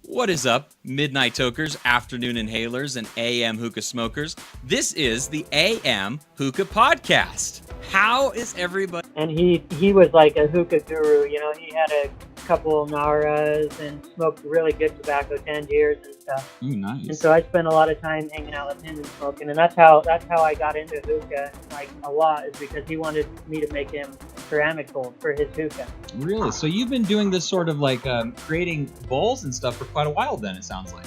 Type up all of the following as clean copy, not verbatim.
What is up, midnight tokers, afternoon inhalers, and AM hookah smokers? This is the AM Hookah Podcast. How is everybody? And he was like a hookah guru. You know, he had a couple Naras and smoked really good tobacco, Tangiers and stuff. Ooh, nice. And so I spent a lot of time hanging out with him and smoking. And that's how I got into hookah, like a lot, is because he wanted me to make him ceramic bowls for his hookah. Really? So you've been doing this sort of like creating bowls and stuff for quite a while then, it sounds like.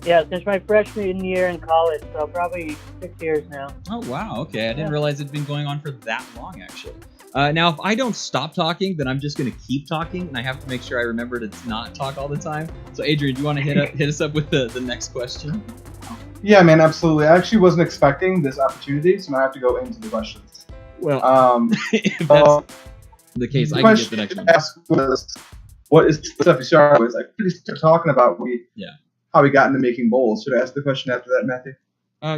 Yeah, since my freshman year in college, so probably 6 years now. Oh, wow. Okay. I didn't realize it'd been going on for that long, actually. Now, if I don't stop talking, then I'm just going to keep talking, and I have to make sure I remember to not talk all the time. So, Adrian, do you want to hit us up with the next question? Yeah, man, absolutely. I actually wasn't expecting this opportunity, so now I have to go into the questions. Well, if that's the case, I can get the next one. Ask was, what is the stuff you started with? Like, we started talking about how we got into making bowls. Should I ask the question after that, Matthew?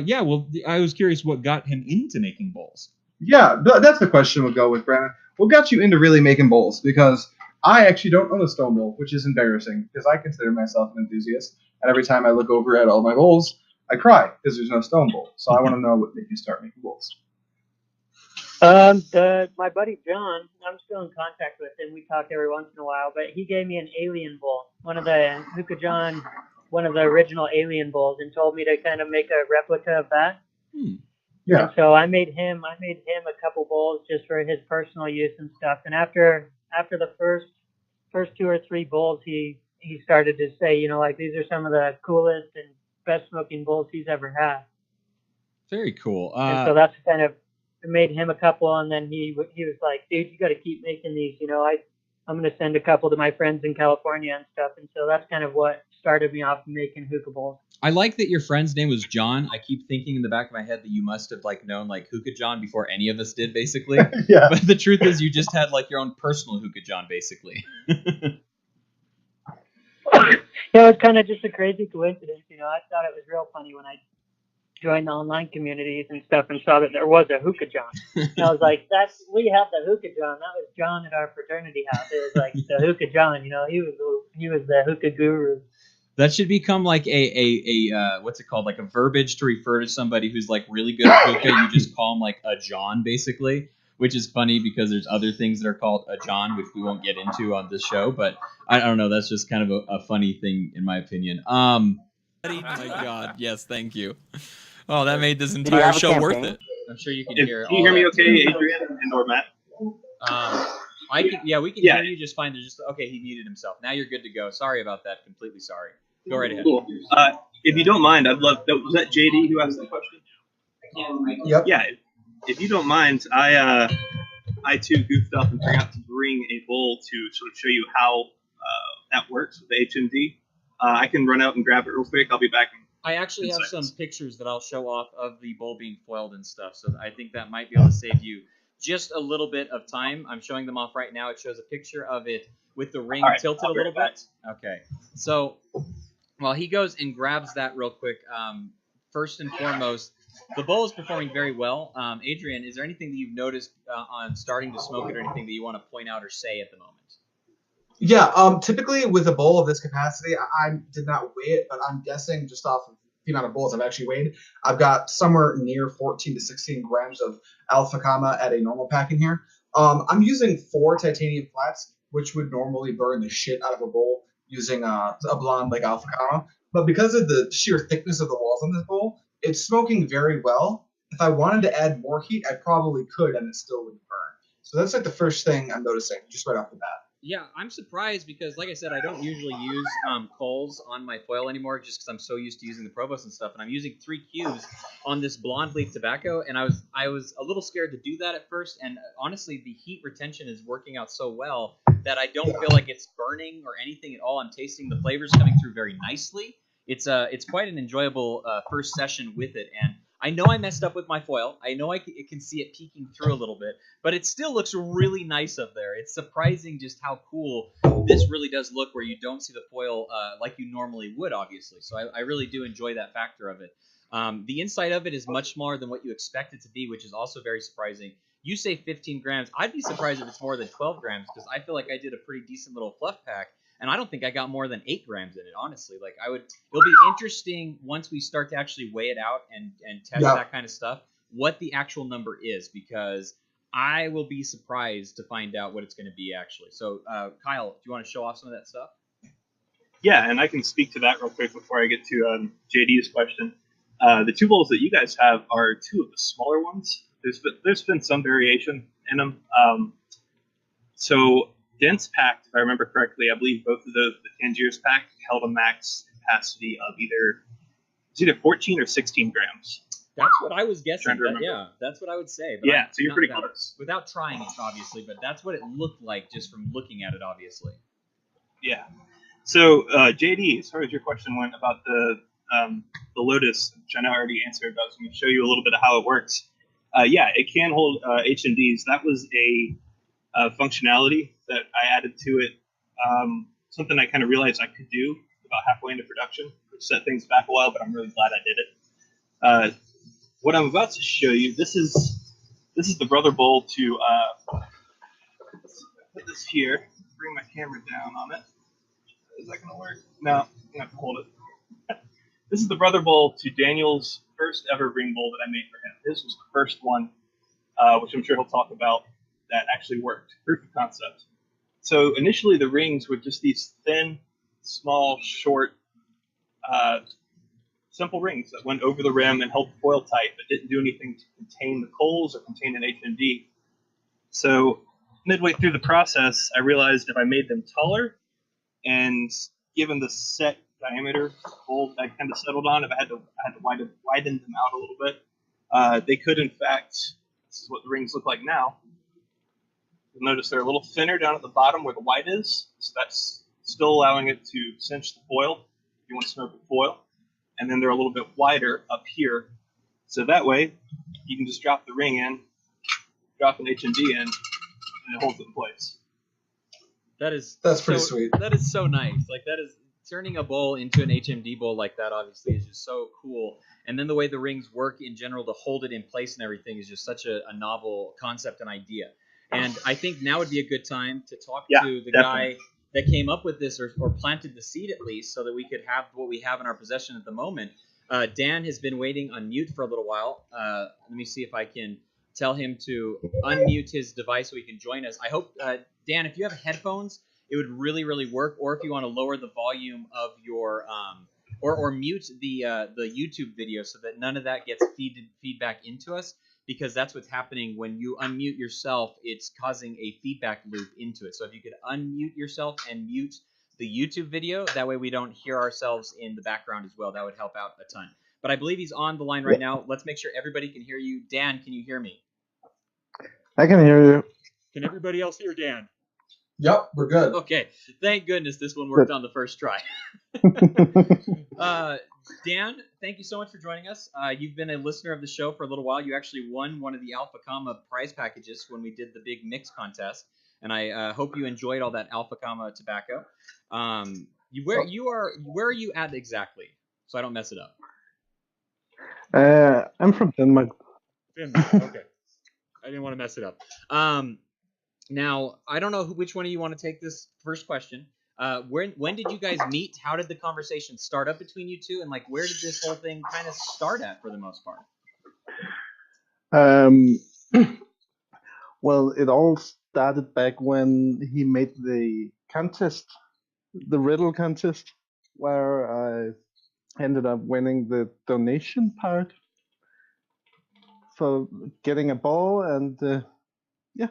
Yeah, well, I was curious what got him into making bowls. Yeah, that's the question we'll go with, Brandon. What got you into really making bowls? Because I actually don't own a stone bowl, which is embarrassing, because I consider myself an enthusiast. And every time I look over at all my bowls, I cry, because there's no stone bowl. So I want to know what made you start making bowls. My buddy John, I'm still in contact with him. We talk every once in a while, but he gave me an alien bowl, one of the Hookah John, one of the original alien bowls, and told me to kind of make a replica of that. Yeah. And so I made him a couple bowls just for his personal use and stuff. And after the first 2 or 3 bowls, he started to say, you know, like, these are some of the coolest and best smoking bowls he's ever had. Very cool. And so that's kind of made him a couple, and then he was like, dude, you got to keep making these. You know, I'm going to send a couple to my friends in California and stuff. And so that's kind of what started me off making hookah bowls. I like that your friend's name was John. I keep thinking in the back of my head that you must have known Hookah John before any of us did, basically. Yeah. But the truth is, you just had your own personal Hookah John, basically. It was kind of just a crazy coincidence. You know, I thought it was real funny when I joined the online communities and stuff and saw that there was a Hookah John. And I was like, we have the Hookah John. That was John at our fraternity house. It was like the Hookah John, you know, he was the hookah guru. That should become like a what's it called? Like a verbiage to refer to somebody who's really good at hookah. You just call him a John, basically, which is funny because there's other things that are called a John, which we won't get into on this show. But I don't know. That's just kind of a funny thing, in my opinion. Oh my God. Yes. Thank you. Oh, that made this entire show worth it. I'm sure you can hear. Can you hear me okay, Adrian and or Matt? I can. Yeah, we can hear you just fine. There's just okay. He muted himself. Now you're good to go. Sorry about that. Completely sorry. Go right ahead. Cool. If you don't mind, I'd love. Was that JD who asked the question? Yep. Yeah. If you don't mind, I too goofed up and forgot to bring a bowl to sort of show you how that works with the HMD. I can run out and grab it real quick. I'll be back. I actually have some pictures that I'll show off of the bowl being foiled and stuff, so I think that might be able to save you just a little bit of time. I'm showing them off right now. It shows a picture of it with the ring tilted a little bit. Okay. So while he goes and grabs that real quick, first and foremost, the bowl is performing very well. Adrian, is there anything that you've noticed on starting to smoke it or anything that you want to point out or say at the moment? Yeah, typically with a bowl of this capacity, I did not weigh it, but I'm guessing just off of the amount of bowls I've actually weighed, I've got somewhere near 14 to 16 grams of alpha gamma at a normal pack in here. I'm using 4 titanium flats, which would normally burn the shit out of a bowl using a blonde like alpha gamma. But because of the sheer thickness of the walls on this bowl, it's smoking very well. If I wanted to add more heat, I probably could, and it still wouldn't burn. So that's the first thing I'm noticing, just right off the bat. Yeah, I'm surprised because, like I said, I don't usually use coals on my foil anymore just because I'm so used to using the Provost and stuff. And I'm using 3 cubes on this blonde leaf tobacco, and I was a little scared to do that at first. And honestly, the heat retention is working out so well that I don't feel like it's burning or anything at all. I'm tasting the flavors coming through very nicely. It's quite an enjoyable first session with it, and I know I messed up with my foil. I know I can see it peeking through a little bit, but it still looks really nice up there. It's surprising just how cool this really does look where you don't see the foil like you normally would, obviously. So I really do enjoy that factor of it. The inside of it is much smaller than what you expect it to be, which is also very surprising. You say 15 grams. I'd be surprised if it's more than 12 grams because I feel like I did a pretty decent little fluff pack and I don't think I got more than 8 grams in it, honestly. Like it'll be interesting once we start to actually weigh it out and test that kind of stuff, what the actual number is, because I will be surprised to find out what it's going to be actually. So, Kyle, do you want to show off some of that stuff? Yeah, and I can speak to that real quick before I get to JD's question. The 2 bowls that you guys have are 2 of the smaller ones. There's been some variation in them. So dense packed, if I remember correctly, I believe both of those, the Tangiers pack, held a max capacity of either 14 or 16 grams. That's what I was guessing. Yeah, that's what I would say. But yeah, so you're pretty close. Without trying it, obviously, but that's what it looked like just from looking at it, obviously. Yeah. So, JD, as far as your question went about the Lotus, which I know I already answered, but I was going to show you a little bit of how it works. Yeah, it can hold HMDs. That was a functionality that I added to it. Something I kind of realized I could do about halfway into production, which set things back a while, but I'm really glad I did it. What I'm about to show you, this is the brother bowl to put this here. Bring my camera down on it. Is that going to work? No, I'm going to have to hold it. This is the brother bowl to Daniel's first ever ring bowl that I made for him. This was the first one, which I'm sure he'll talk about, that actually worked. Proof of concept. So initially the rings were just these thin, small, short, simple rings that went over the rim and held the foil tight, but didn't do anything to contain the coals or contain an HMD. So midway through the process, I realized if I made them taller, and given the set diameter bowl that I kind of settled on, if I had to widen them out a little bit, they could, in fact, this is what the rings look like now. You'll notice they're a little thinner down at the bottom where the white is, so that's still allowing it to cinch the foil if you want to smoke the foil. And then they're a little bit wider up here, so that way you can just drop the ring in, drop an HMD in, and it holds it in place. That's pretty sweet. That is so nice. Like, that is turning a bowl into an HMD bowl like that. Obviously, is just so cool. And then the way the rings work in general to hold it in place and everything is just such a novel concept and idea. And I think now would be a good time to talk to the guy that came up with this or planted the seed at least, so that we could have what we have in our possession at the moment. Dan has been waiting on mute for a little while. Let me see if I can tell him to unmute his device so he can join us. I hope, Dan, if you have headphones, it would really, really work. Or if you want to lower the volume of your, or mute the YouTube video so that none of that gets feedback into us, because that's what's happening when you unmute yourself. It's causing a feedback loop into it. So if you could unmute yourself and mute the YouTube video, that way we don't hear ourselves in the background as well. That would help out a ton. But I believe he's on the line right now. Let's make sure everybody can hear you. Dan, can you hear me? I can hear you. Can everybody else hear Dan? Yep, we're good. Okay, thank goodness this one worked on the first try. Dan, thank you so much for joining us. You've been a listener of the show for a little while. You actually won one of the Alpha Comma prize packages when we did the big mix contest, and I hope you enjoyed all that Alpha Comma tobacco. Where are you at exactly, so I don't mess it up? I'm from Denmark. Denmark, okay. I didn't want to mess it up. Now, I don't know which one of you want to take this first question. When did you guys meet? How did the conversation start up between you two? And like, where did this whole thing kind of start at for the most part? Well, it all started back when he made the contest, the riddle contest, where I ended up winning the donation part for getting a ball, and yeah.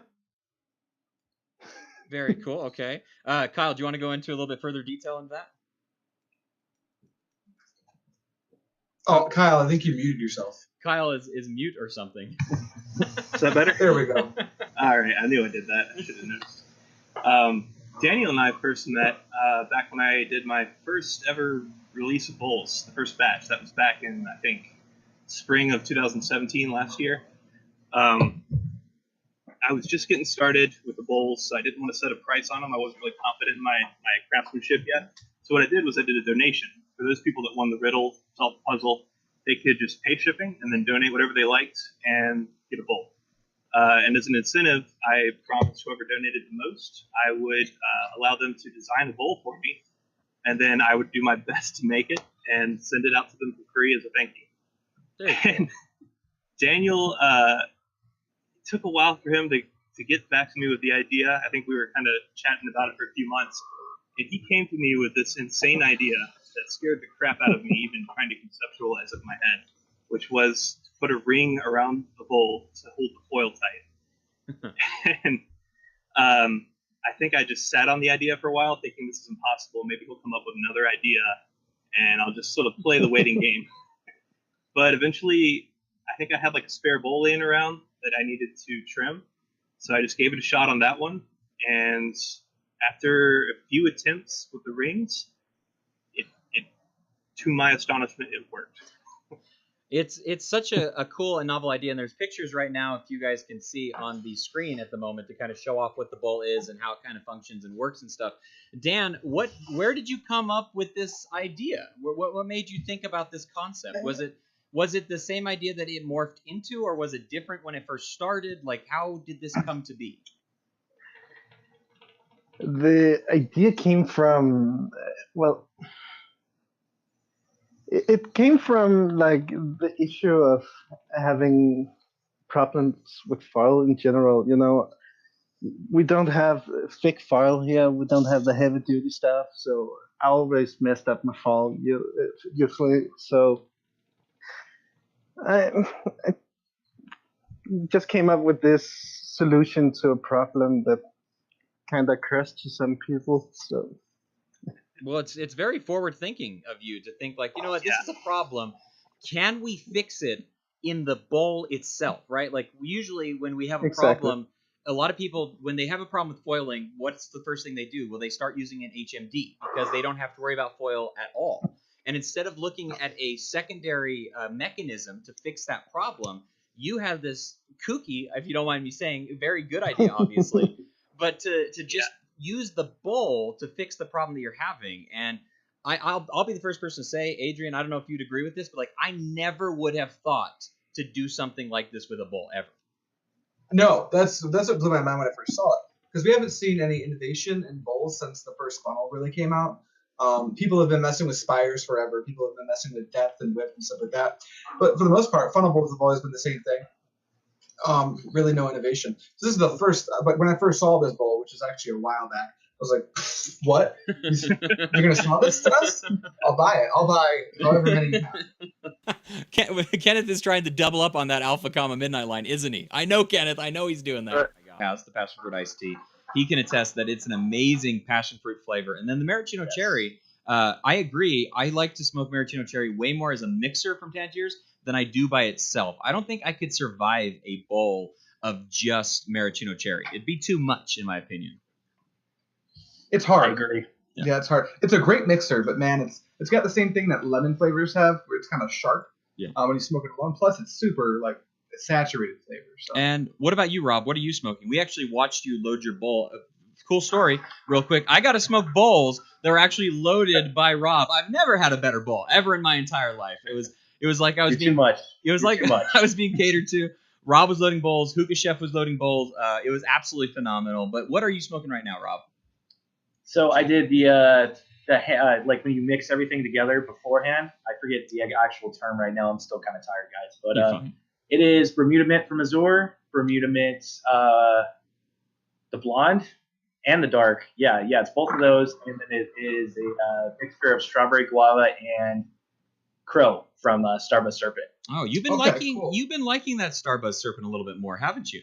Very cool. Okay. Kyle, do you want to go into a little bit further detail into that? Oh, Kyle, I think you muted yourself. Kyle is mute or something. Is that better? There we go. All right, I knew I did that. I should have noticed. Daniel and I first met back when I did my first ever release of bowls, the first batch. That was back in, I think, spring of 2017, last year. I was just getting started with the bowls, so I didn't want to set a price on them. I wasn't really confident in my craftsmanship yet. So what I did was I did a donation. For those people that won the riddle, solved the puzzle, they could just pay shipping and then donate whatever they liked and get a bowl. And as an incentive, I promised whoever donated the most, I would allow them to design a bowl for me, and then I would do my best to make it and send it out to them for free as a thank you. And Daniel, it took a while for him to get back to me with the idea. I think we were kind of chatting about it for a few months, and he came to me with this insane idea that scared the crap out of me even trying to conceptualize it in my head, which was to put a ring around the bowl to hold the foil tight. And I think I just sat on the idea for a while thinking this is impossible. Maybe he'll come up with another idea, and I'll just sort of play the waiting game. But eventually, I think I had like a spare bowl laying around that I needed to trim. So I just gave it a shot on that one. And after a few attempts with the rings, to my astonishment, it worked. It's such a cool and novel idea, and there's pictures right now, if you guys can see on the screen at the moment, to kind of show off what the bowl is and how it kind of functions and works and stuff. Dan, where did you come up with this idea? What made you think about this concept? Was it the same idea that it morphed into, or was it different when it first started? Like, how did this come to be? The idea came from, well, it came from like the issue of having problems with foil in general. You know, we don't have thick foil here. We don't have the heavy duty stuff, so I always messed up my foil usually. So I just came up with this solution to a problem that kind of cursed to some people. So. Well, it's very forward thinking of you to think like, you know what, this is a problem. Can we fix it in the bowl itself, right? Like usually when we have a problem, a lot of people, when they have a problem with foiling, what's the first thing they do? Well, they start using an HMD because they don't have to worry about foil at all. And instead of looking at a secondary mechanism to fix that problem, you have this kooky, if you don't mind me saying, very good idea, obviously, but to just use the bowl to fix the problem that you're having. And I'll be the first person to say, Adrian, I don't know if you'd agree with this, but like I never would have thought to do something like this with a bowl ever. No, that's what blew my mind when I first saw it, because we haven't seen any innovation in bowls since the first funnel really came out. People have been messing with spires forever. People have been messing with depth and width and stuff like that. But for the most part, funnel bowls have always been the same thing. Really no innovation. So this is the first, but when I first saw this bowl, which is actually a while back, I was like, what? You're going to sell this to us? I'll buy it. I'll buy however many you have. Kenneth is trying to double up on that Alpha Comma Midnight line, isn't he? I know Kenneth. I know he's doing that. House, the passion fruit iced tea. He can attest that it's an amazing passion fruit flavor. And then the maraschino cherry, I agree. I like to smoke maraschino cherry way more as a mixer from Tangiers than I do by itself. I don't think I could survive a bowl of just maraschino cherry. It'd be too much, in my opinion. It's hard. I agree. Yeah, it's hard. It's a great mixer, but man, it's got the same thing that lemon flavors have, where it's kind of sharp. Yeah. When you smoke it alone, plus it's super like saturated flavor. So. And what about you, Rob? What are you smoking? We actually watched you load your bowl. Cool story, real quick. I got to smoke bowls that were actually loaded by Rob. I've never had a better bowl ever in my entire life. It was like I was You're too much. It was like I was being catered to. Rob was loading bowls. Hookah Chef was loading bowls. It was absolutely phenomenal. But what are you smoking right now, Rob? So I did the like when you mix everything together beforehand. I forget the actual term right now. I'm still kind of tired, guys. But it is Bermuda Mint from Azure, Bermuda Mint, the blonde and the dark. Yeah, it's both of those, and then it is a mixture of strawberry guava and crow from Starbucks Serpent. Oh, you've been liking that Starbucks Serpent a little bit more, haven't you?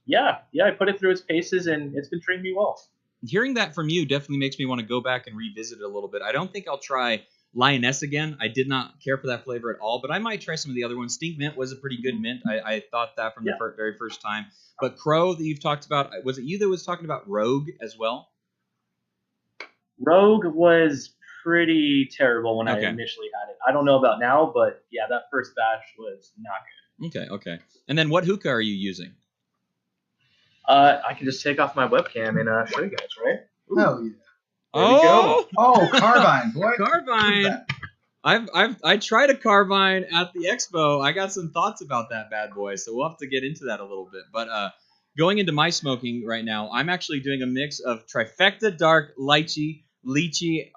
Yeah, I put it through its paces, and it's been treating me well. Hearing that from you definitely makes me want to go back and revisit it a little bit. I don't think I'll try Lioness again. I did not care for that flavor at all, but I might try some of the other ones. Stink Mint was a pretty good mint. I thought that from the very first time. But Crow that you've talked about, was it you that was talking about Rogue as well? Rogue was pretty terrible when I initially had it. I don't know about now, but yeah, that first batch was not good. Okay. And then what hookah are you using? I can just take off my webcam and show you guys, right? Hell yeah. There we go. Oh, Carbine, boy. Carbine. I tried a carbine at the expo. I got some thoughts about that bad boy, so we'll have to get into that a little bit. But going into my smoking right now, I'm actually doing a mix of Trifecta Dark Lychee.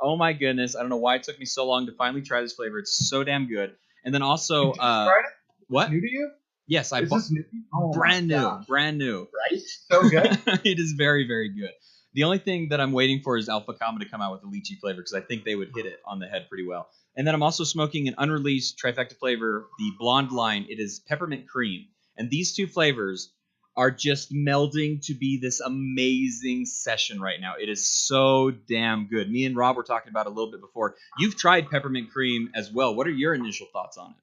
Oh my goodness, I don't know why it took me so long to finally try this flavor. It's so damn good. And then also, tried it? what? New to you? Yes, I Is bought this new? Oh brand my new, gosh. brand new. Right? So good. It is very, very good. The only thing that I'm waiting for is Alpha Kama to come out with a lychee flavor because I think they would hit it on the head pretty well. And then I'm also smoking an unreleased trifecta flavor, the blonde line. It is peppermint cream. And these two flavors are just melding to be this amazing session right now. It is so damn good. Me and Rob were talking about it a little bit before. You've tried peppermint cream as well. What are your initial thoughts on it?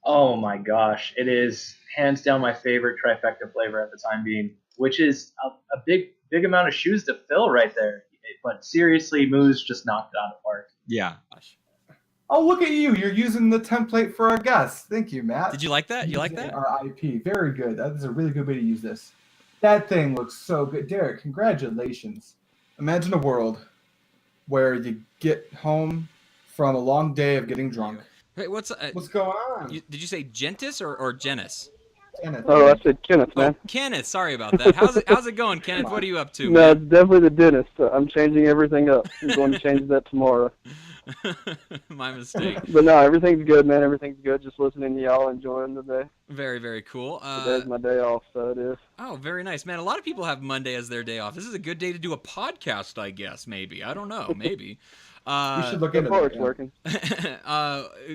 Oh my gosh, it is hands down my favorite trifecta flavor at the time being, which is a big amount of shoes to fill right there. But seriously, Moose just knocked it out of the park. Yeah. Oh, look at you. You're using the template for our guests. Thank you, Matt. Did you like that? You like Using that? Our IP. Very good. That is a really good way to use this. That thing looks so good. Derek, congratulations. Imagine a world where you get home from a long day of getting drunk. Hey, what's going on? did you say Gentis or Genis? Kenneth. Oh, I said Kenneth, man. Oh, Kenneth. Sorry about that. How's it going, Kenneth? What are you up to? No, Man? it's definitely the dentist. I'm changing everything up. I'm going to change that tomorrow. My mistake. But no, everything's good, man. Everything's good. Just listening to y'all, enjoying the day. Very, very cool. Today's my day off, so it is. Oh, very nice, man. A lot of people have Monday as their day off. This is a good day to do a podcast, I guess. Maybe. I don't know. Maybe. We should look So into far, that. it's working.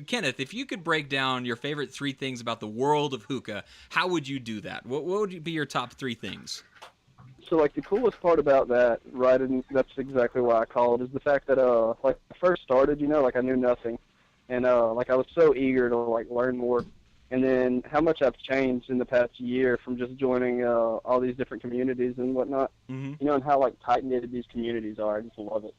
Kenneth, if you could break down your favorite 3 things about the world of hookah, how would you do that? What would be your top 3 things? So, like, the coolest part about that, right, and that's exactly why I call it, is the fact that, like, I first started, like, I knew nothing. And, like, I was so eager to, like, learn more. And then how much I've changed in the past year from just joining all these different communities and whatnot. Mm-hmm. And how, like, tight-knitted these communities are. I just love it.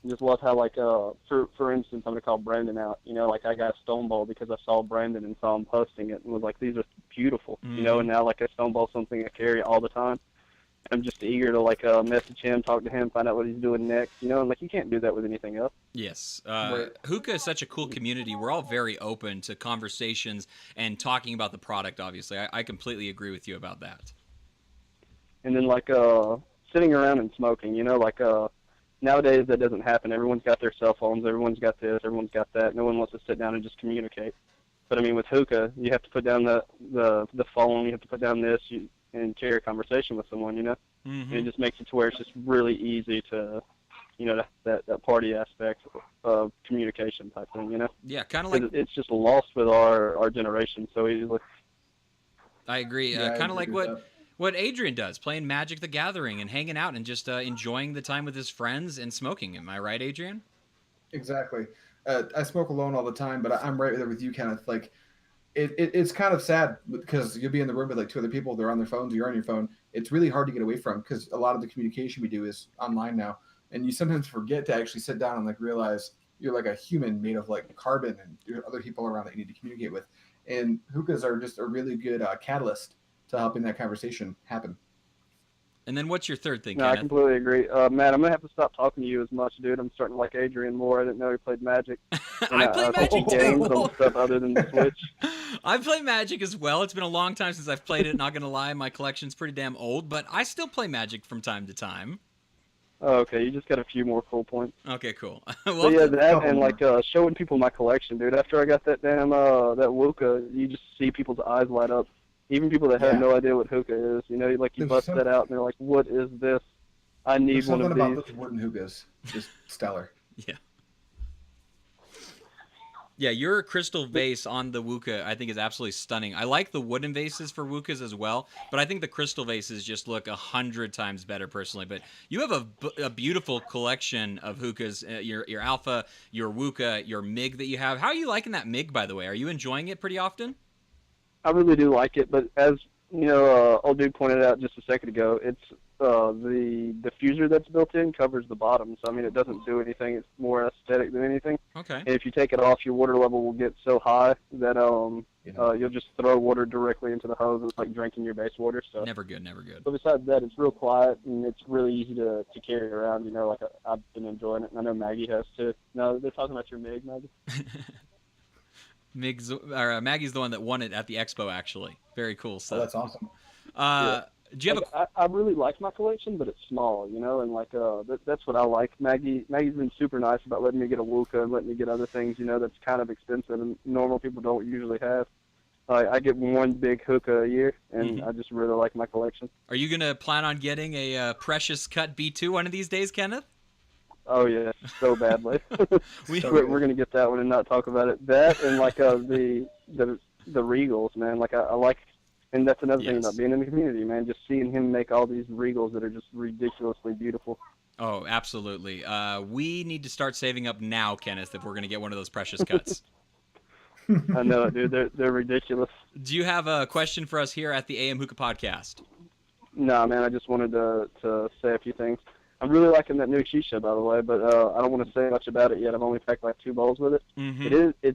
I just love how, like, for instance, I'm going to call Brandon out. Like, I got a stone bowl because I saw Brandon and saw him posting it and was like, these are beautiful. Mm-hmm. And now, like, a stone bowl is something I carry all the time. I'm just eager to, like, message him, talk to him, find out what he's doing next, and, like, you can't do that with anything else. Yes. Right. Hookah is such a cool community. We're all very open to conversations and talking about the product, obviously. I completely agree with you about that. And then, like, sitting around and smoking, like, nowadays that doesn't happen. Everyone's got their cell phones, everyone's got this, everyone's got that. No one wants to sit down and just communicate. But, I mean, with hookah, you have to put down the phone, you have to put down this, and carry a conversation with someone, Mm-hmm. And it just makes it to where it's just really easy to, that party aspect of communication type thing, Yeah, kind of like... It's just lost with our generation so easily. I agree. Yeah, I Kind of like agree with what Adrian does, playing Magic the Gathering and hanging out and just enjoying the time with his friends and smoking. Am I right, Adrian? Exactly. I smoke alone all the time, but I'm right there with you, Kenneth. Like, it's kind of sad because you'll be in the room with like 2 other people. They're on their phones. You're on your phone. It's really hard to get away from because a lot of the communication we do is online now, and you sometimes forget to actually sit down and like realize you're like a human made of like carbon and there are other people around that you need to communicate with. And hookahs are just a really good catalyst to helping that conversation happen. And then what's your third thing, No, I Kenneth? completely agree. Matt, I'm going to have to stop talking to you as much, dude. I'm starting to like Adrian more. I didn't know he played Magic. I play Magic games too. on stuff other than the Switch. I play Magic as well. It's been a long time since I've played it, not going to lie. My collection's pretty damn old, but I still play Magic from time to time. Oh, okay, you just got a few more cool points. Okay, cool. But yeah, that and like showing people my collection, dude. After I got that damn that hookah, you just see people's eyes light up. Even people that have no idea what hookah is, like you bust that out and they're like, "What is this? I need There's one of something these." about those wooden hookahs, just stellar. Yeah. Yeah, your crystal vase on the Wooka, I think, is absolutely stunning. I like the wooden vases for Wookas as well, but I think the crystal vases just look 100 times better personally. But you have a beautiful collection of hookahs, your Alpha, your Wooka, your MIG that you have. How are you liking that MIG, by the way? Are you enjoying it pretty often? I really do like it, but as old dude pointed out just a second ago, the diffuser that's built in covers the bottom. So I mean, it doesn't do anything. It's more aesthetic than anything. Okay. And if you take it off, your water level will get so high that you'll just throw water directly into the hose. It's like drinking your base water. So Never good. But besides that, it's real quiet and it's really easy to carry around. You know, like I've been enjoying it, and I know Maggie has too. No, they're talking about your MiG, Maggie. Maggie's the one that won it at the expo, actually. Very cool stuff. Oh, that's awesome. Do you have I really like my collection, but it's small, you know, and like that's what I like. Maggie's been super nice about letting me get a Hookah and letting me get other things, you know, that's kind of expensive and normal people don't usually have. I get one big Hookah a year, and I just really like my collection. Are you gonna plan on getting a Precious Cut B2 one of these days, Kenneth? Oh yeah, so badly. We're gonna get that one and not talk about it. That and like the Regals, man. Like I like. And that's another thing about being in the community, man. Just seeing him make all these Regals that are just ridiculously beautiful. Oh, absolutely. We need to start saving up now, Kenneth, if we're going to get one of those Precious Cuts. I know it, dude. They're ridiculous. Do you have a question for us here at the AM Hookah Podcast? No, man. I just wanted to say a few things. I'm really liking that new shisha, by the way, but I don't want to say much about it yet. I've only packed like 2 bowls with it. Mm-hmm.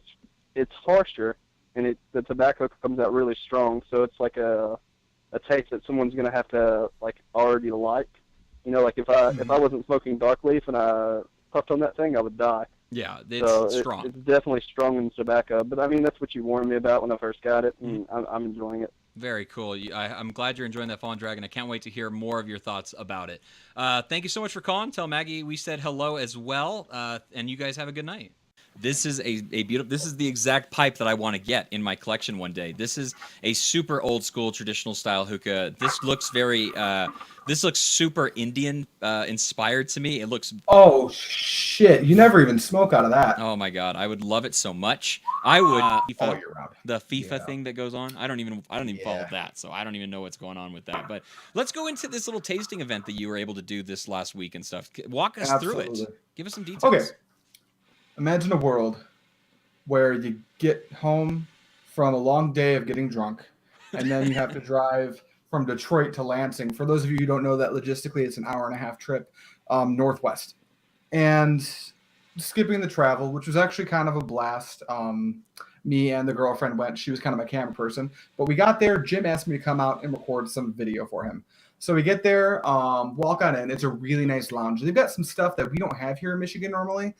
It's harsher. And the tobacco comes out really strong, so it's like a taste that someone's gonna have to like already like. You know, like if I wasn't smoking dark leaf and I puffed on that thing, I would die. Yeah, it's strong. It's definitely strong in tobacco, but I mean that's what you warned me about when I first got it, and I'm enjoying it. Very cool. I'm glad you're enjoying that Fallen Dragon. I can't wait to hear more of your thoughts about it. Thank you so much for calling. Tell Maggie we said hello as well, and you guys have a good night. This is a beautiful. This is the exact pipe that I want to get in my collection one day. This is a super old school traditional style hookah. This looks very. This looks super Indian inspired to me. It looks. Oh shit! You never even smoke out of that. Oh my god, I would love it so much. I would. All year round. The FIFA thing that goes on. I don't even follow that, so I don't even know what's going on with that. But let's go into this little tasting event that you were able to do this last week and stuff. Walk us through it. Give us some details. Okay. Imagine a world where you get home from a long day of getting drunk, and then you have to drive from Detroit to Lansing. For those of you who don't know that logistically, it's an 1.5-hour trip northwest. And skipping the travel, which was actually kind of a blast. Me and the girlfriend went. She was kind of my camera person. But we got there. Jim asked me to come out and record some video for him. So we get there, walk on in. It's a really nice lounge. They've got some stuff that we don't have here in Michigan normally.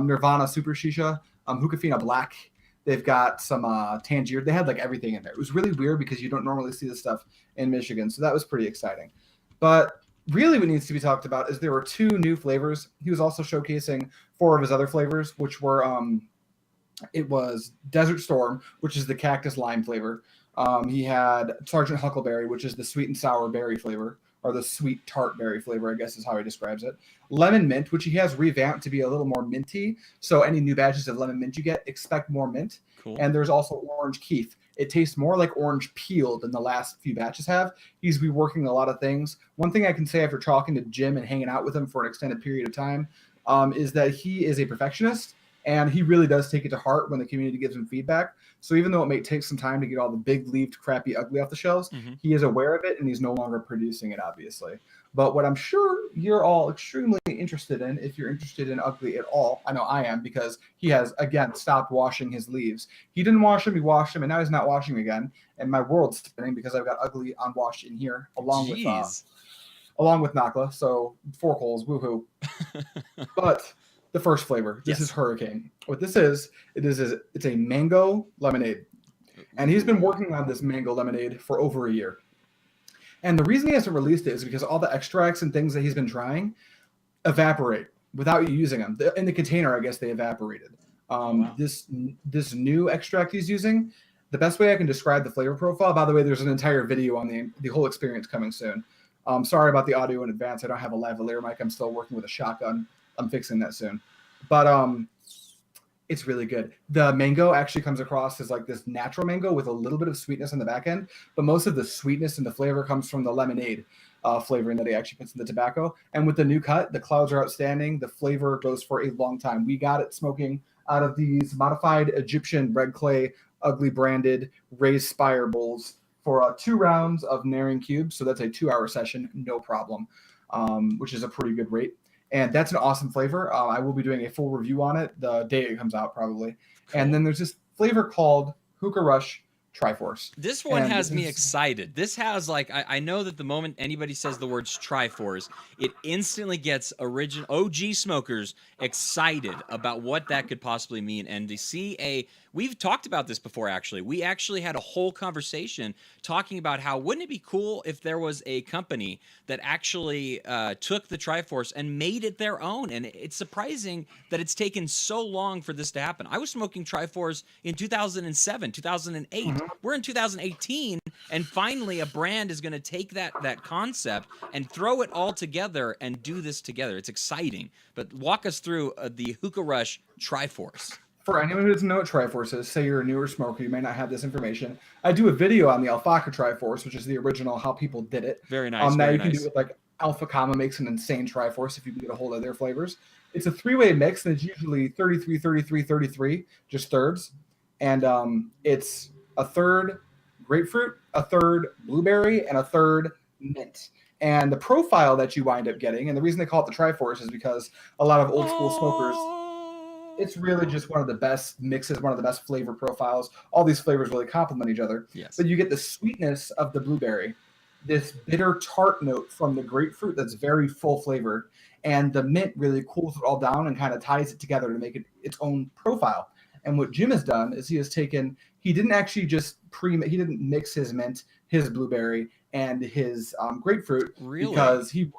Nirvana Super Shisha, Hookah Black. They've got some Tangier. They had like everything in there. It was really weird because you don't normally see this stuff in Michigan. So that was pretty exciting. But really what needs to be talked about is there were 2 new flavors. He was also showcasing 4 of his other flavors, which were it was Desert Storm, which is the cactus lime flavor. He had Sergeant Huckleberry, which is the sweet and sour berry flavor, or the sweet tart berry flavor, I guess is how he describes it. Lemon mint, which he has revamped to be a little more minty. So any new batches of lemon mint you get, expect more mint. Cool. And there's also orange keef. It tastes more like orange peel than the last few batches have. He's reworking a lot of things. One thing I can say after talking to Jim and hanging out with him for an extended period of time is that he is a perfectionist. And he really does take it to heart when the community gives him feedback. So even though it may take some time to get all the big leafed, crappy, ugly off the shelves, he is aware of it and he's no longer producing it, obviously. But what I'm sure you're all extremely interested in, if you're interested in ugly at all, I know I am, because he has, again, stopped washing his leaves. He didn't wash them, he washed them, and now he's not washing again. And my world's spinning because I've got ugly unwashed in here, along with Nakla. So 4 coals, woohoo. But the first flavor. This is Hurricane. What this is, it's a mango lemonade. And he's been working on this mango lemonade for over a year. And the reason he hasn't released it is because all the extracts and things that he's been trying evaporate without you using them. In the container, I guess they evaporated. This new extract he's using, the best way I can describe the flavor profile, by the way, there's an entire video on the whole experience coming soon. Sorry about the audio in advance. I don't have a lavalier mic. I'm still working with a shotgun. I'm fixing that soon. But it's really good. The mango actually comes across as like this natural mango with a little bit of sweetness on the back end, but most of the sweetness and the flavor comes from the lemonade flavoring that he actually puts in the tobacco. And with the new cut, the clouds are outstanding. The flavor goes for a long time. We got it smoking out of these modified Egyptian red clay, ugly branded raised spire bowls for 2 rounds of naring cubes. So that's a 2-hour session, no problem, which is a pretty good rate. And that's an awesome flavor. I will be doing a full review on it the day it comes out, probably. Cool. And then there's this flavor called Hookah Rush Triforce. This one has me excited. This has, like, I know that the moment anybody says the words Triforce, it instantly gets original OG smokers excited about what that could possibly mean. And to see we've talked about this before, actually. We actually had a whole conversation talking about how wouldn't it be cool if there was a company that actually took the Triforce and made it their own. And it's surprising that it's taken so long for this to happen. I was smoking Triforce in 2007, 2008. Mm-hmm. We're in 2018, and finally a brand is going to take that concept and throw it all together and do this together. It's exciting. But walk us through the Hookah Rush Triforce. For anyone who doesn't know what Triforce is, say you're a newer smoker, you may not have this information. I do a video on the Alpaca Triforce, which is the original, how people did it. Very nice. Now you can do it like Alpha Comma makes an insane Triforce if you can get a hold of their flavors. It's a 3-way mix, and it's usually 33, 33, 33, just thirds. And it's a third grapefruit, a third blueberry, and a third mint. And the profile that you wind up getting, and the reason they call it the Triforce is because a lot of old school smokers, it's really just one of the best mixes, one of the best flavor profiles. All these flavors really complement each other. Yes. But you get the sweetness of the blueberry, this bitter tart note from the grapefruit that's very full flavored, and the mint really cools it all down and kind of ties it together to make it its own profile. And what Jim has done is he didn't actually just he didn't mix his mint, his blueberry, and his grapefruit. Really? Because he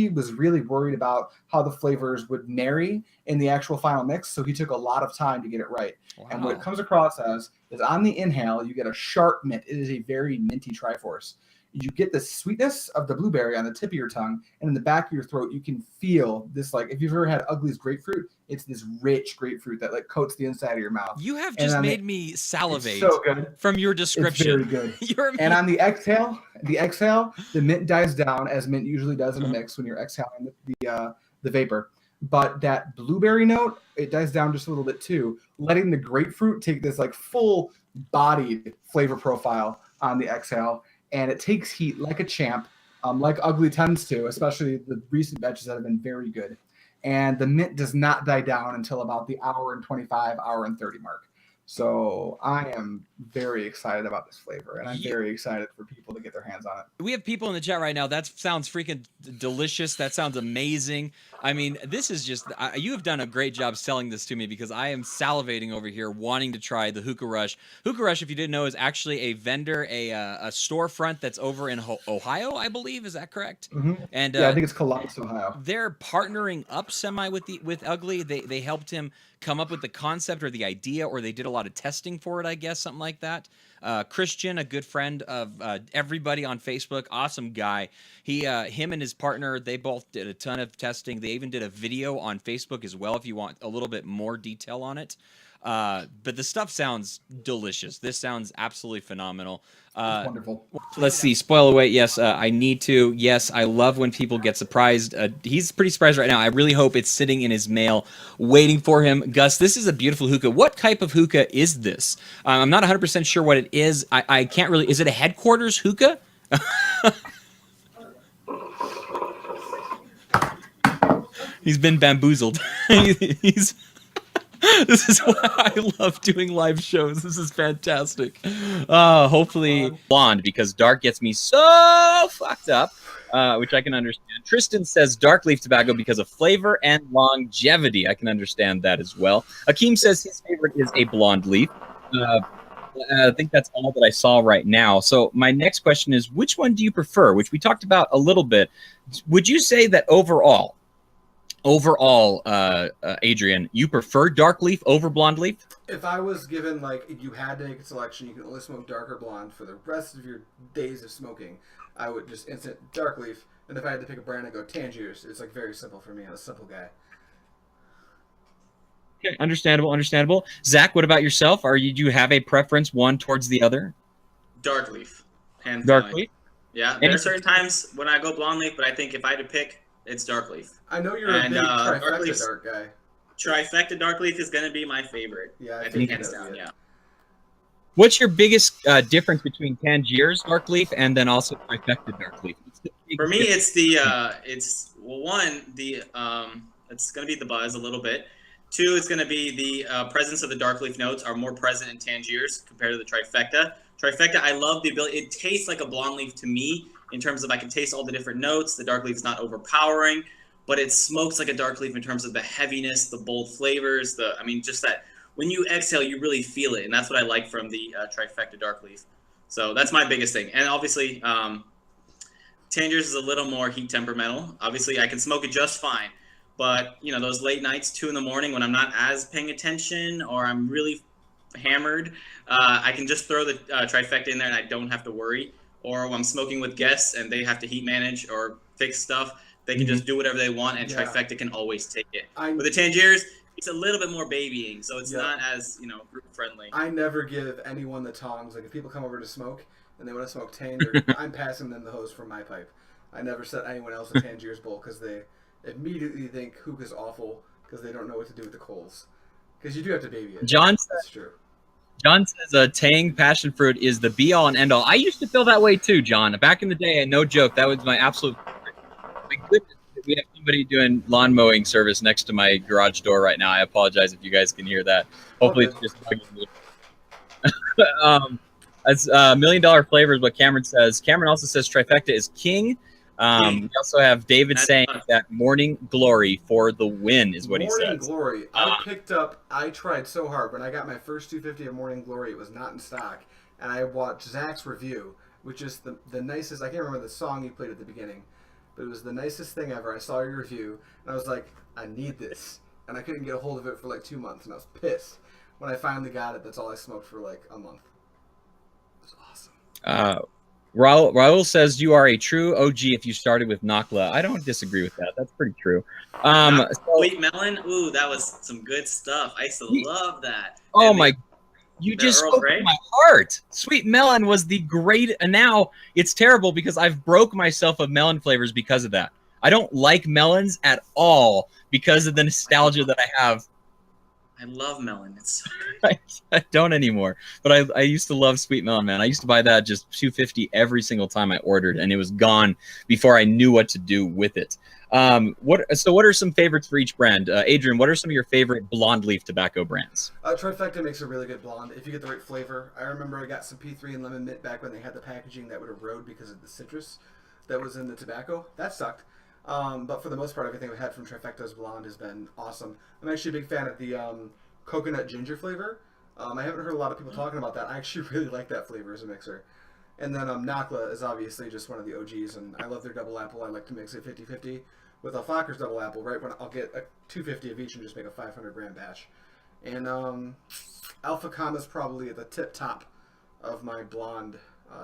was really worried about how the flavors would marry in the actual final mix. So he took a lot of time to get it right. Wow. And what it comes across as is on the inhale, you get a sharp mint. It is a very minty Triforce. You get the sweetness of the blueberry on the tip of your tongue, and in the back of your throat, you can feel this, like, if you've ever had Ugly's grapefruit, it's this rich grapefruit that, like, coats the inside of your mouth. You have just made me salivate so good. From your description. It's very good. And on the exhale, the mint dies down, as mint usually does in a mix when you're exhaling the vapor. But that blueberry note, it dies down just a little bit too, letting the grapefruit take this, like, full-bodied flavor profile on the exhale. And it takes heat like a champ, like Ugly tends to, especially the recent batches that have been very good. And the mint does not die down until about the hour and 25, hour and 30 mark. So I am very excited about this flavor, and I'm very excited for people to get their hands on it. We have people in the chat right now. That sounds freaking delicious. That sounds amazing. I mean, this is just you have done a great job selling this to me, because I am salivating over here wanting to try the Hookah Rush. Hookah Rush, if you didn't know, is actually a vendor, a storefront that's over in Ohio, I believe. Is that correct? Mm-hmm. And I think it's Columbus, Ohio. They're partnering up semi with Ugly. They helped him come up with the concept or the idea, or they did a lot of testing for it, I guess, something like that. Christian, a good friend of everybody on Facebook, awesome guy. Him and his partner, they both did a ton of testing. They even did a video on Facebook as well, if you want a little bit more detail on it. But the stuff sounds delicious. This sounds absolutely phenomenal. Wonderful. Let's see. Spoil away. Yes, I need to. Yes, I love when people get surprised. He's pretty surprised right now. I really hope it's sitting in his mail waiting for him. Gus, this is a beautiful hookah. What type of hookah is this? I'm not 100% sure what it is. I can't really. Is it a headquarters hookah? He's been bamboozled. This is why I love doing live shows. This is fantastic. Hopefully blonde, because dark gets me so fucked up, which I can understand. Tristan says dark leaf tobacco because of flavor and longevity. I can understand that as well. Akeem says his favorite is a blonde leaf. I think that's all that I saw right now. So my next question is, which one do you prefer? Which we talked about a little bit. Would you say that overall, Adrian, you prefer dark leaf over blonde leaf? If I was given, like, you had to make a selection, you can only smoke dark or blonde for the rest of your days of smoking, I would just instant dark leaf. And if I had to pick a brand, I'd go Tangiers. It's, like, very simple for me. I'm a simple guy. Okay, understandable. Zach, what about yourself? Do you have a preference, one towards the other? Dark leaf. Hands dark down. leaf? Yeah, there are certain times when I go blonde leaf, but I think if I had to pick, it's dark leaf. I know you're a big trifecta dark guy. Trifecta dark leaf is going to be my favorite. Yeah, I think hands down, yeah. What's your biggest difference between Tangier's Dark Leaf and then also Trifecta Dark Leaf? For me, it's it's going to be the buzz a little bit. 2, it's going to be the presence of the dark leaf notes are more present in Tangier's compared to the Trifecta. Trifecta, I love the ability. It tastes like a blonde leaf to me in terms of I can taste all the different notes. The dark leaf is not overpowering, but it smokes like a dark leaf in terms of the heaviness, the bold flavors. Just that when you exhale, you really feel it, and that's what I like from the Trifecta dark leaf. So that's my biggest thing, and obviously. Tangier's is a little more heat temperamental. Obviously, I can smoke it just fine. But, those late nights, 2 in the morning, when I'm not as paying attention or I'm really hammered, I can just throw the Trifecta in there and I don't have to worry. Or when I'm smoking with guests and they have to heat manage or fix stuff, they can just do whatever they want and Trifecta can always take it. With the Tangier's, it's a little bit more babying, so it's not as, group friendly. I never give anyone the tongs. Like, if people come over to smoke, and they want to smoke Tang, I'm passing them the hose from my pipe. I never set anyone else a Tangier's bowl because they immediately think Hookah's awful because they don't know what to do with the coals. Because you do have to baby it. That's true. John says Tang passion fruit is the be-all and end-all. I used to feel that way too, John. Back in the day, and no joke, that was my absolute favorite. My goodness, we have somebody doing lawn mowing service next to my garage door right now. I apologize if you guys can hear that. Hopefully it's just bugging me. That's $1 million flavor is what Cameron says. Cameron also says Trifecta is king. We also have David saying that Morning Glory for the win is what he says. Morning Glory. I tried so hard. When I got my first 250 of Morning Glory, it was not in stock. And I watched Zach's review, which is the nicest. I can't remember the song you played at the beginning, but it was the nicest thing ever. I saw your review, and I was like, I need this. And I couldn't get a hold of it for like 2 months, and I was pissed. When I finally got it, that's all I smoked for like a month. Raul says you are a true OG if you started with Nakla. I don't disagree with that. That's pretty true. Sweet melon, ooh, that was some good stuff. I used to love that. Oh my! You just spoke to my heart. Sweet melon was the great, and now it's terrible because I've broke myself of melon flavors because of that. I don't like melons at all because of the nostalgia that I have. I love melon. It's so good. I don't anymore, but I used to love sweet melon, man. I used to buy that just $2.50 every single time I ordered, and it was gone before I knew what to do with it. What are some favorites for each brand? Adrian, what are some of your favorite blonde leaf tobacco brands? Trifecta makes a really good blonde if you get the right flavor. I remember I got some P3 and lemon mint back when they had the packaging that would erode because of the citrus that was in the tobacco. That sucked. But for the most part, everything we had from Trifecta's blonde has been awesome. I'm actually a big fan of the coconut ginger flavor. I haven't heard a lot of people talking about that. I actually really like that flavor as a mixer. And then Nakla is obviously just one of the OGs, and I love their double apple. I like to mix it 50-50 with Alfaker's double apple, right when I'll get a 250 of each and just make a 500-gram batch. And Alpha Kama is probably at the tip top of my blonde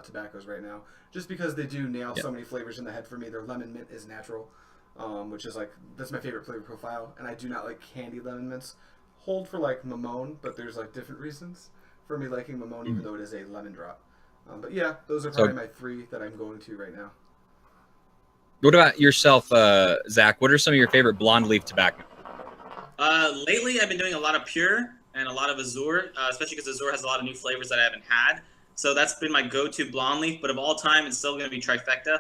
tobaccos right now, just because they do nail so many flavors in the head for me. Their lemon mint is natural, which is like, that's my favorite flavor profile, and I do not like candy lemon mints. Hold for like Mamone, but there's like different reasons for me liking Mamone, even though it is a lemon drop. But yeah, those are probably my 3 that I'm going to right now. What about yourself, Zach? What are some of your favorite blonde leaf tobacco? Lately, I've been doing a lot of Pure and a lot of Azure, especially because Azure has a lot of new flavors that I haven't had. So that's been my go-to blonde leaf. But of all time, it's still going to be Trifecta.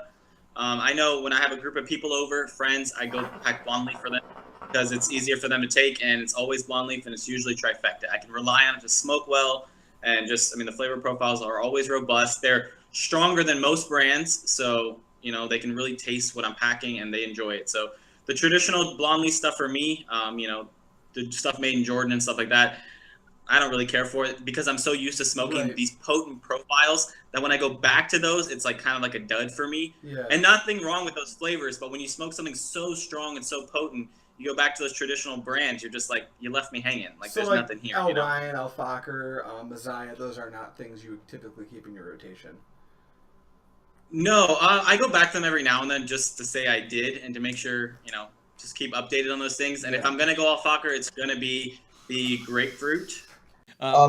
I know when I have a group of people over, friends, I go pack blonde leaf for them because it's easier for them to take, and it's always blonde leaf, and it's usually Trifecta. I can rely on it to smoke well, and just, the flavor profiles are always robust. They're stronger than most brands, so, they can really taste what I'm packing, and they enjoy it. So the traditional blonde leaf stuff for me, the stuff made in Jordan and stuff like that, I don't really care for it because I'm so used to smoking these potent profiles that when I go back to those, it's like kind of like a dud for me. Yeah. And nothing wrong with those flavors, but when you smoke something so strong and so potent, you go back to those traditional brands, you're just like, you left me hanging. Like, so there's nothing here. Al Ryan, Alfaker, Messiah, those are not things you would typically keep in your rotation. No, I go back to them every now and then just to say I did and to make sure, just keep updated on those things. And if I'm going to go Alfaker, it's going to be the grapefruit.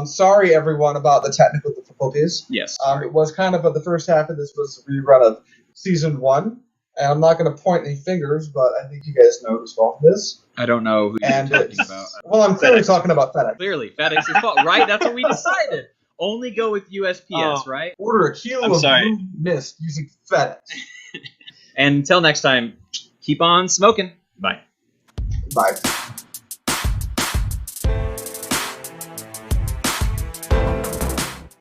Sorry, everyone, about the technical difficulties. Yes. It was kind of the first half of this was a rerun of Season 1. And I'm not going to point any fingers, but I think you guys know whose fault it is. I don't know who you're talking about. Well, I'm clearly talking about FedEx. Clearly, FedEx's fault, right? That's what we decided. Only go with USPS, right? Order a kilo I'm of sorry. Blue Mist using FedEx. And until next time, keep on smoking. Bye. Bye.